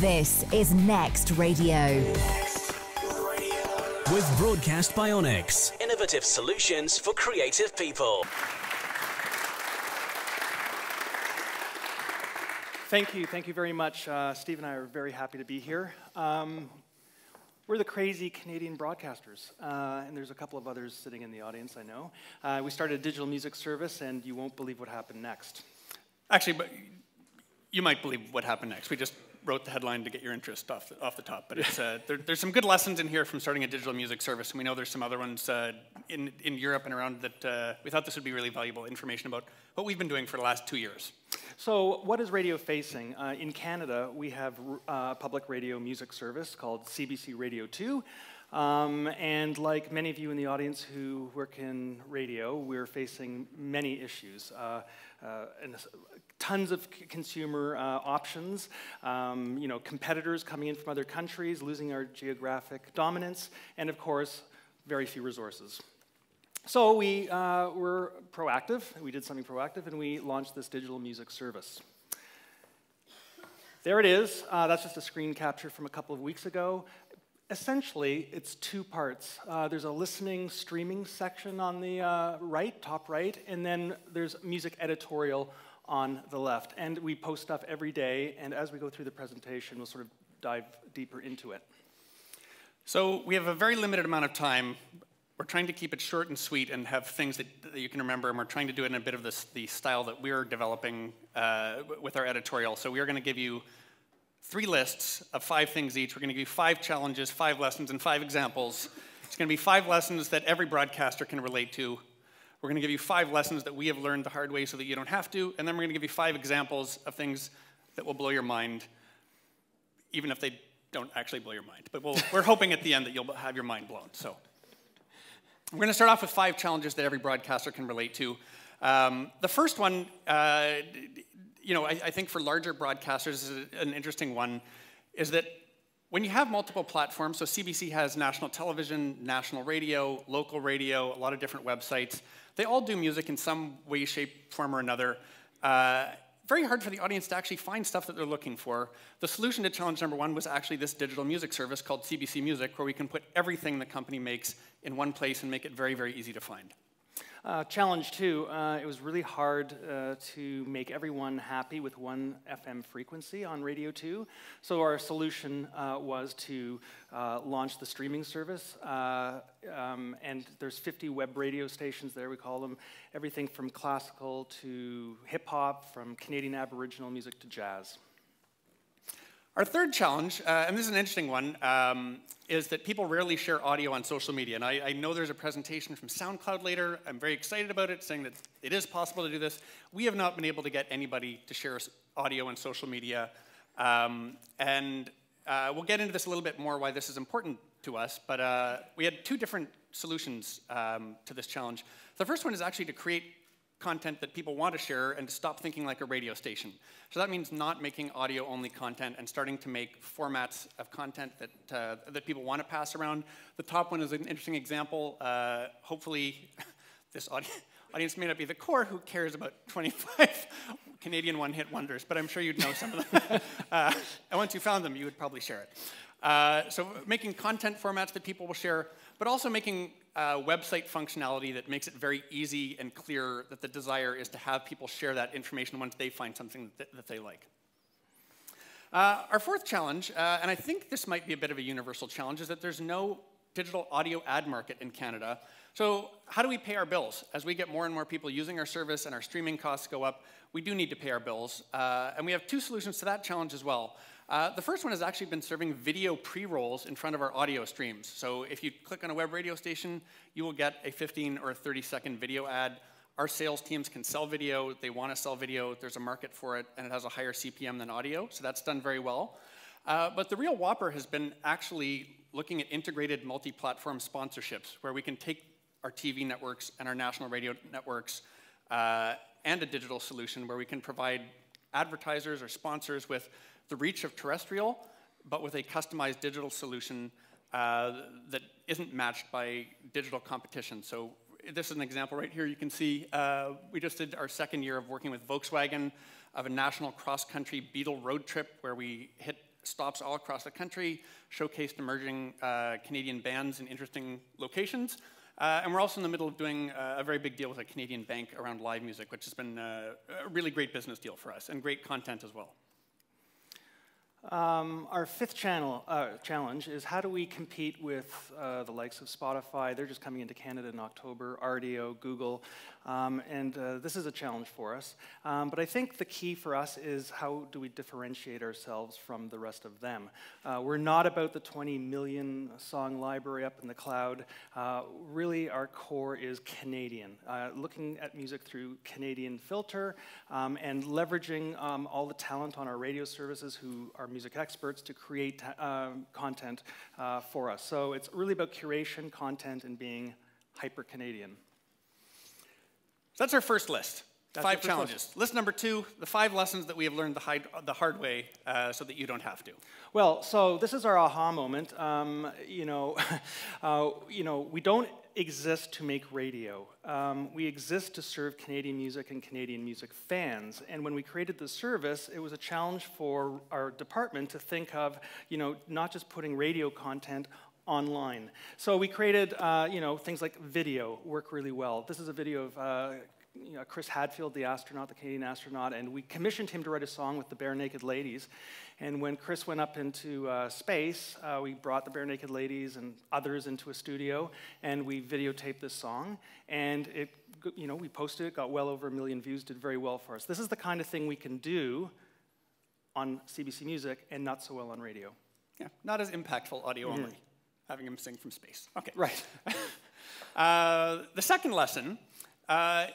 This is Next Radio. With Broadcast Bionics. Innovative solutions for creative people. Thank you very much. Steve and I are very happy to be here. We're the crazy Canadian broadcasters, and there's a couple of others sitting in the audience, I know. We started a digital music service, and you won't believe what happened next. Actually, but you might believe what happened next. We just wrote the headline to get your interest off the top, but it's, there's some good lessons in here from starting a digital music service, and we know there's some other ones in Europe and around that we thought this would be really valuable information about what we've been doing for the last 2 years. So what is radio facing? In Canada, we have a public radio music service called CBC Radio 2, and like many of you in the audience who work in radio, we're facing many issues. And tons of consumer options, competitors coming in from other countries, losing our geographic dominance, and of course, very few resources. So we were proactive, we did something proactive, and we launched this digital music service. There it is. That's just a screen capture from a couple of weeks ago. Essentially, it's two parts. There's a listening, streaming section on the top right, and then there's music editorial on the left. And we post stuff every day, and as we go through the presentation, we'll sort of dive deeper into it. So we have a very limited amount of time. We're trying to keep it short and sweet and have things that you can remember, and we're trying to do it in a bit of the style that we're developing with our editorial. So we are going to give you 3 lists of 5 things each. We're going to give you 5 challenges, 5 lessons, and 5 examples. It's going to be 5 lessons that every broadcaster can relate to. We're going to give you 5 lessons that we have learned the hard way so that you don't have to, and then we're going to give you 5 examples of things that will blow your mind, even if they don't actually blow your mind. But we're hoping at the end that you'll have your mind blown. So we're going to start off with 5 challenges that every broadcaster can relate to. The first one, I think for larger broadcasters is an interesting one, is that when you have multiple platforms, so CBC has national television, national radio, local radio, a lot of different websites. They all do music in some way, shape, form, or another. Very hard for the audience to actually find stuff that they're looking for. The solution to challenge number 1 was actually this digital music service called CBC Music, where we can put everything the company makes in one place and make it very, very easy to find. Challenge 2, it was really hard to make everyone happy with one FM frequency on Radio 2. So our solution was to launch the streaming service. And there's 50 web radio stations there, we call them. Everything from classical to hip-hop, from Canadian Aboriginal music to jazz. Our third challenge, and this is an interesting one, is that people rarely share audio on social media. And I know there's a presentation from SoundCloud later. I'm very excited about it, saying that it is possible to do this. We have not been able to get anybody to share audio on social media. We'll get into this a little bit more, why this is important to us. But we had 2 different solutions to this challenge. The first one is actually to create content that people want to share and to stop thinking like a radio station. So that means not making audio-only content and starting to make formats of content that people want to pass around. The top one is an interesting example. Hopefully, this audience may not be the core who cares about 25 Canadian one-hit wonders, but I'm sure you'd know some of them. And once you found them, you would probably share it. So making content formats that people will share, but also making website functionality that makes it very easy and clear that the desire is to have people share that information once they find something that they like. Our fourth challenge, and I think this might be a bit of a universal challenge, is that there's no digital audio ad market in Canada. So how do we pay our bills? As we get more and more people using our service and our streaming costs go up, we do need to pay our bills. And we have 2 solutions to that challenge as well. The first one has actually been serving video pre-rolls in front of our audio streams. So if you click on a web radio station, you will get a 15 or 30-second video ad. Our sales teams can sell video. They want to sell video. There's a market for it, and it has a higher CPM than audio, so that's done very well. But the real whopper has been actually looking at integrated multi-platform sponsorships, where we can take our TV networks and our national radio networks and a digital solution where we can provide advertisers or sponsors with the reach of terrestrial, but with a customized digital solution that isn't matched by digital competition. So this is an example right here. You can see we just did our 2nd year of working with Volkswagen of a national cross-country Beetle road trip where we hit stops all across the country, showcased emerging Canadian bands in interesting locations. And we're also in the middle of doing a very big deal with a Canadian bank around live music, which has been a really great business deal for us, and great content as well. Our fifth challenge is how do we compete with the likes of Spotify? They're just coming into Canada in October, RDO, Google, and this is a challenge for us. But I think the key for us is how do we differentiate ourselves from the rest of them? We're not about the 20 million song library up in the cloud. Really, our core is Canadian, looking at music through Canadian filter and leveraging all the talent on our radio services who are music experts to create content for us. So it's really about curation, content, and being hyper-Canadian. So that's our first list. Five challenges. List number 2, the 5 lessons that we have learned the hard way so that you don't have to. Well, so this is our aha moment. We don't exist to make radio. We exist to serve Canadian music and Canadian music fans. And when we created the service, it was a challenge for our department to think of, not just putting radio content online. So we created, things like video work really well. This is a video of Chris Hadfield, the astronaut, the Canadian astronaut, and we commissioned him to write a song with the Bare Naked Ladies. And when Chris went up into space, we brought the Bare Naked Ladies and others into a studio, and we videotaped this song. And we posted it, got well over 1 million views, did very well for us. This is the kind of thing we can do on CBC Music and not so well on radio. Yeah, not as impactful audio only, having him sing from space. Okay. Right. The second lesson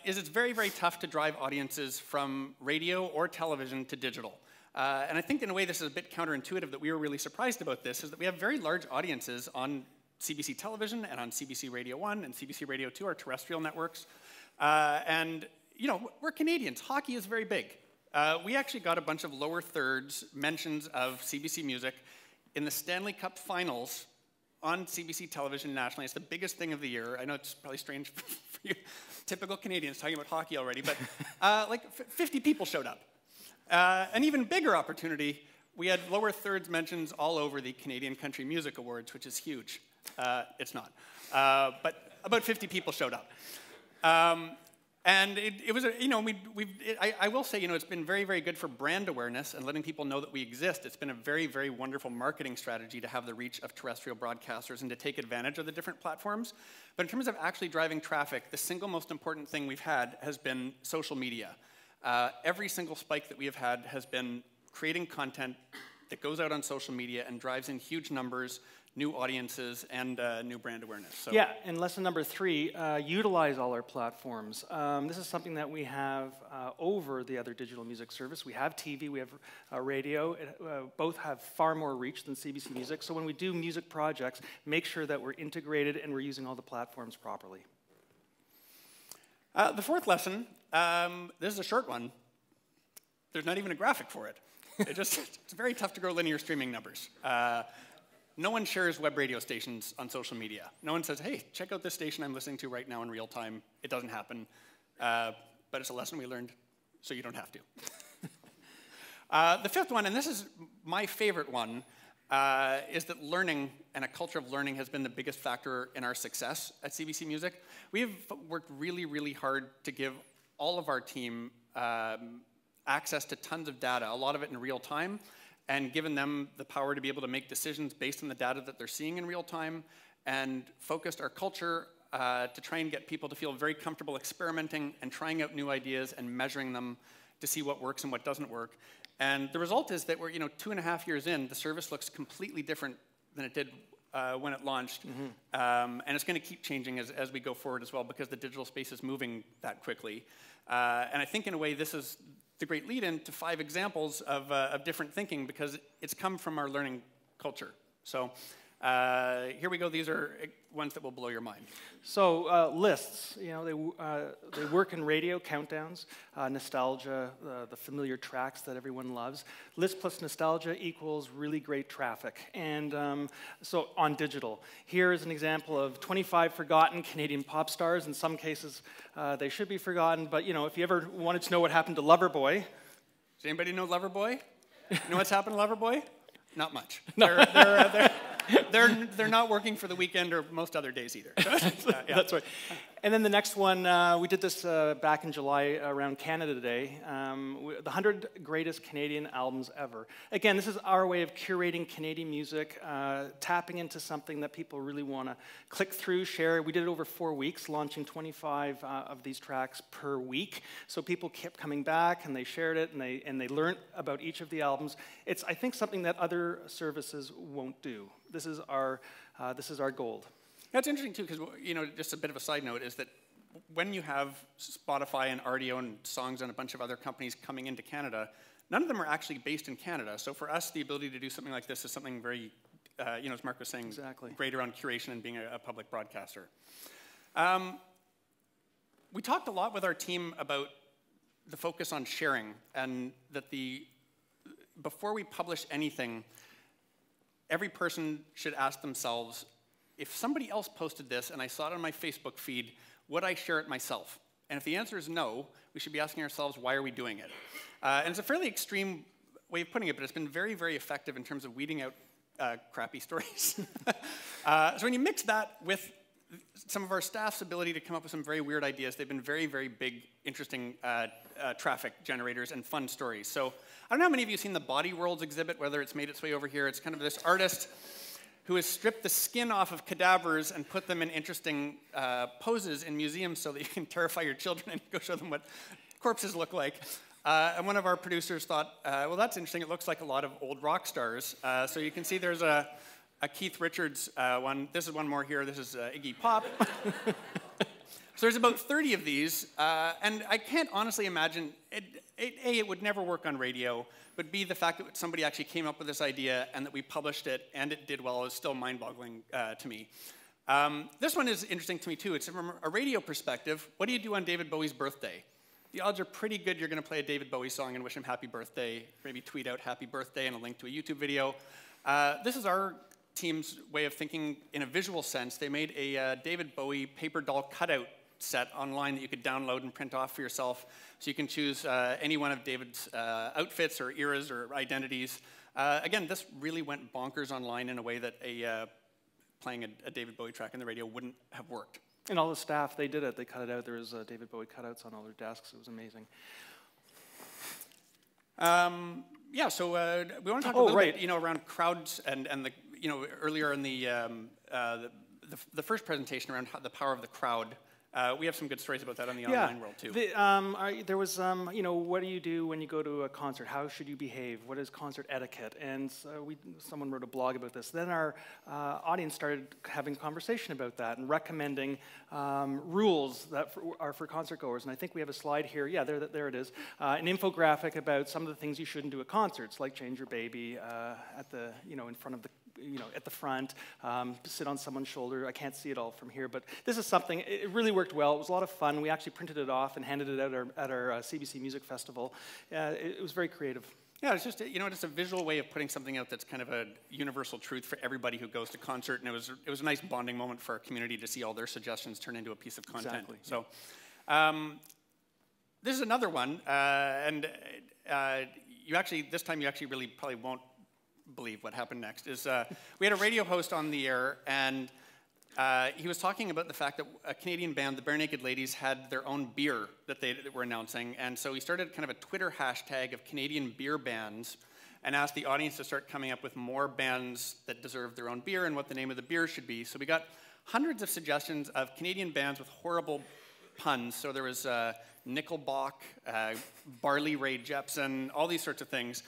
is it's very, very tough to drive audiences from radio or television to digital. And I think in a way this is a bit counterintuitive that we were really surprised about this, is that we have very large audiences on CBC Television and on CBC Radio 1 and CBC Radio 2, our terrestrial networks. And we're Canadians. Hockey is very big. We actually got a bunch of lower thirds mentions of CBC Music in the Stanley Cup Finals on CBC Television nationally. It's the biggest thing of the year. I know it's probably strange for you typical Canadians talking about hockey already, but 50 people showed up. An even bigger opportunity, we had lower thirds mentions all over the Canadian Country Music Awards, which is huge. It's not. But about 50 people showed up. And it was, I will say, it's been very, very good for brand awareness and letting people know that we exist. It's been a very, very wonderful marketing strategy to have the reach of terrestrial broadcasters and to take advantage of the different platforms. But in terms of actually driving traffic, the single most important thing we've had has been social media. Every single spike that we have had has been creating content that goes out on social media and drives in huge numbers, new audiences, and new brand awareness. So. Yeah, and lesson number 3, utilize all our platforms. This is something that we have over the other digital music service. We have TV, we have radio. Both have far more reach than CBC Music. So when we do music projects, make sure that we're integrated and we're using all the platforms properly. The fourth lesson, this is a short one. There's not even a graphic for it. It's very tough to grow linear streaming numbers. No one shares web radio stations on social media. No one says, hey, check out this station I'm listening to right now in real time. It doesn't happen. But it's a lesson we learned, so you don't have to. The fifth one, and this is my favorite one, is that learning and a culture of learning has been the biggest factor in our success at CBC Music. We have worked really, really hard to give all of our team access to tons of data, a lot of it in real time, and given them the power to be able to make decisions based on the data that they're seeing in real time, and focused our culture to try and get people to feel very comfortable experimenting and trying out new ideas and measuring them to see what works and what doesn't work. And the result is that we're 2.5 years in, the service looks completely different than it did when it launched. And it's going to keep changing as we go forward as well, because the digital space is moving that quickly. And I think in a way this is the great lead-in to 5 examples of different thinking, because it's come from our learning culture. So here we go. These are ones that will blow your mind. So lists, they work in radio, countdowns, nostalgia, the familiar tracks that everyone loves. List plus nostalgia equals really great traffic. And so on digital, here is an example of 25 forgotten Canadian pop stars. In some cases, they should be forgotten. But if you ever wanted to know what happened to Loverboy. Does anybody know Loverboy? You know what's happened to Loverboy? Not much. They're not working for the weekend or most other days either. So, yeah. That's right. And then the next one, we did this back in July around Canada Day, the 100 greatest Canadian albums ever. Again, this is our way of curating Canadian music, tapping into something that people really want to click through, share. We did it over 4 weeks, launching 25 of these tracks per week. So people kept coming back, and they shared it, and they learned about each of the albums. It's, I think, something that other services won't do. This is our gold. That's interesting too, because just a bit of a side note is that when you have Spotify and RDO and Songs and a bunch of other companies coming into Canada, none of them are actually based in Canada. So for us, the ability to do something like this is something very, as Mark was saying, exactly. Great around curation and being a public broadcaster. We talked a lot with our team about the focus on sharing, and that before we publish anything, every person should ask themselves, if somebody else posted this and I saw it on my Facebook feed, would I share it myself? And if the answer is no, we should be asking ourselves, why are we doing it? And it's a fairly extreme way of putting it, but it's been very, very effective in terms of weeding out crappy stories. So when you mix that with some of our staff's ability to come up with some very weird ideas, they've been very, very big, interesting traffic generators and fun stories. So I don't know how many of you have seen the Body Worlds exhibit, whether it's made its way over here. It's kind of this artist who has stripped the skin off of cadavers and put them in interesting poses in museums so that you can terrify your children and go show them what corpses look like. And one of our producers thought, well, that's interesting. It looks like a lot of old rock stars. So you can see there's a Keith Richards one. This is one more here. This is Iggy Pop. So there's about 30 of these. And I can't honestly imagine, A, it would never work on radio, but B, the fact that somebody actually came up with this idea and that we published it and it did well is still mind-boggling to me. This one is interesting to me too. It's from a radio perspective. What do you do on David Bowie's birthday? The odds are pretty good you're going to play a David Bowie song and wish him happy birthday, maybe tweet out happy birthday and a link to a YouTube video. This is our team's way of thinking in a visual sense. They made a David Bowie paper doll cutout set online that you could download and print off for yourself. So you can choose any one of David's outfits or eras or identities. Again, this really went bonkers online in a way that playing a David Bowie track in the radio wouldn't have worked. And all the staff, they did it. They cut it out. There was David Bowie cutouts on all their desks. It was amazing. Yeah, so we want to talk a little bit, around crowds and the, earlier in the first presentation around the power of the crowd. We have some good stories about that on the online world too. There was, what do you do when you go to a concert? How should you behave? What is concert etiquette? And someone wrote a blog about this. Then our audience started having conversation about that and recommending rules that are for concert goers. And I think we have a slide here. Yeah, there it is. An infographic about some of the things you shouldn't do at concerts, like change your baby at the, in front of the, at the front, sit on someone's shoulder. I can't see it all from here, but this is something, it really worked well. It was a lot of fun. We actually printed it off and handed it out at our CBC Music Festival. It was very creative. Yeah, it's just, just a visual way of putting something out that's kind of a universal truth for everybody who goes to concert, and it was a nice bonding moment for our community to see all their suggestions turn into a piece of content. Exactly. So, this is another one, and this time you actually really probably won't believe what happened next. We had a radio host on the air, and he was talking about the fact that a Canadian band, the Bare Naked Ladies, had their own beer that they were announcing, and so he started kind of a Twitter hashtag of Canadian beer bands and asked the audience to start coming up with more bands that deserve their own beer and what the name of the beer should be. So we got hundreds of suggestions of Canadian bands with horrible puns. So there was Nickelback, Barley Ray Jepsen, all these sorts of things.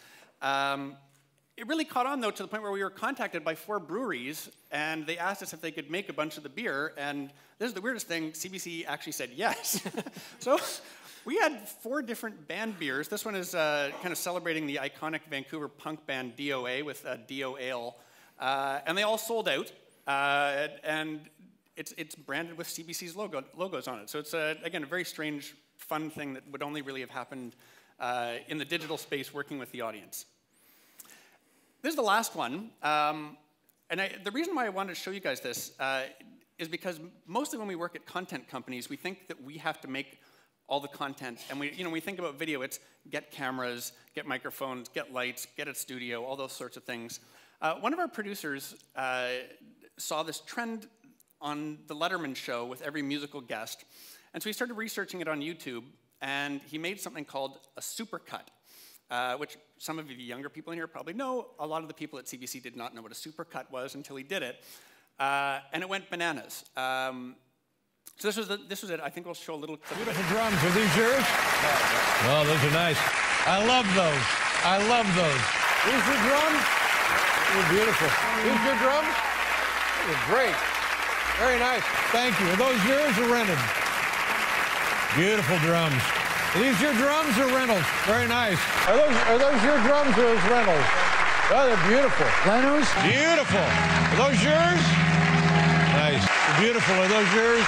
It really caught on, though, to the point where we were contacted by 4 breweries, and they asked us if they could make a bunch of the beer, and this is the weirdest thing, CBC actually said yes. So we had 4 different band beers. This one is kind of celebrating the iconic Vancouver punk band DOA with DO Ale, and they all sold out, and it's branded with CBC's logos on it. So it's, again, a very strange, fun thing that would only really have happened in the digital space working with the audience. This is the last one, and the reason why I wanted to show you guys this is because mostly when we work at content companies, we think that we have to make all the content. And we think about video, it's get cameras, get microphones, get lights, get a studio, all those sorts of things. One of our producers saw this trend on the Letterman show with every musical guest. And so he started researching it on YouTube, and he made something called a supercut, which some of you younger people in here probably know. A lot of the people at CBC did not know what a supercut was until he did it. And it went bananas. So this was it. I think we'll show a little clip. Beautiful drums. Are these yours? Oh, those are nice. I love those. I love those. These your drums? They're beautiful. These your drums? They're great. Very nice. Thank you. Are those yours or rented? Beautiful drums. Are these your drums or rentals? Very nice. Are those your drums or those rentals? Oh, they're beautiful. Leno's? Beautiful. Are those yours? Nice. They're beautiful. Are those yours?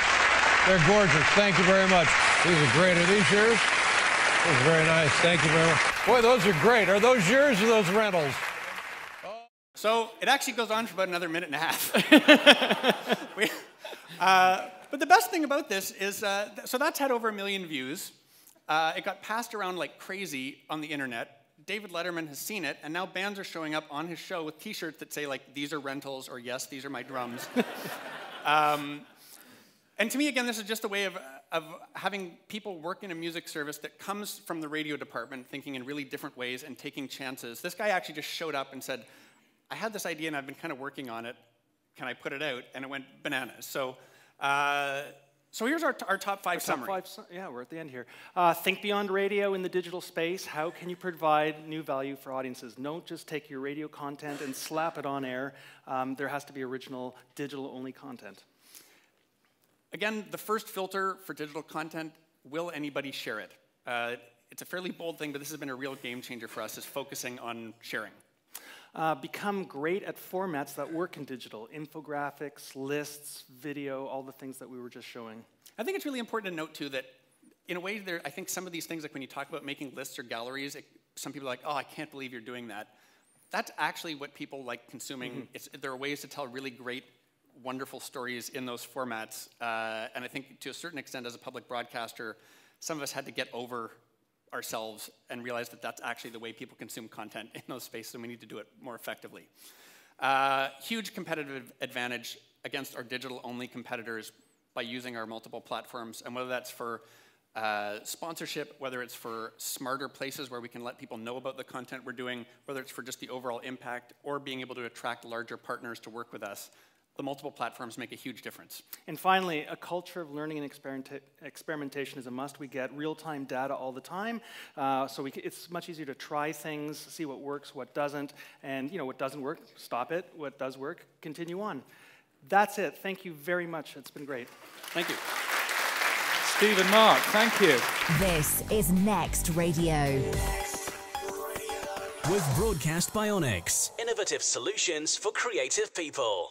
They're gorgeous. Thank you very much. These are great. Are these yours? Those are very nice. Thank you very much. Boy, those are great. Are those yours or those rentals? So it actually goes on for about another minute and a half. But the best thing about this is, so that's had over 1 million views. It got passed around like crazy on the internet. David Letterman has seen it, and now bands are showing up on his show with t-shirts that say, like, these are rentals, or yes, these are my drums. And to me, again, this is just a way of having people work in a music service that comes from the radio department, thinking in really different ways and taking chances. This guy actually just showed up and said, I had this idea and I've been kind of working on it. Can I put it out? And it went bananas. So here's our top 5 summary. Yeah, we're at the end here. Think beyond radio in the digital space. How can you provide new value for audiences? Don't just take your radio content and slap it on air. There has to be original digital-only content. Again, the first filter for digital content, will anybody share it? It's a fairly bold thing, but this has been a real game changer for us, is focusing on sharing. Become great at formats that work in digital. Infographics, lists, video, all the things that we were just showing. I think it's really important to note, too, that in a way, I think some of these things, like when you talk about making lists or galleries, some people are like, oh, I can't believe you're doing that. That's actually what people like consuming. There are ways to tell really great, wonderful stories in those formats. And I think to a certain extent, as a public broadcaster, some of us had to get over ourselves and realize that that's actually the way people consume content in those spaces, and we need to do it more effectively. Huge competitive advantage against our digital-only competitors by using our multiple platforms, and whether that's for sponsorship, whether it's for smarter places where we can let people know about the content we're doing, whether it's for just the overall impact, or being able to attract larger partners to work with us. The multiple platforms make a huge difference. And finally, a culture of learning and experimentation is a must. We get real-time data all the time, so it's much easier to try things, see what works, what doesn't, and what doesn't work, stop it. What does work, continue on. That's it. Thank you very much. It's been great. Thank you. Steve and Mark, thank you. This is Next Radio. With Broadcast Bionics, innovative solutions for creative people.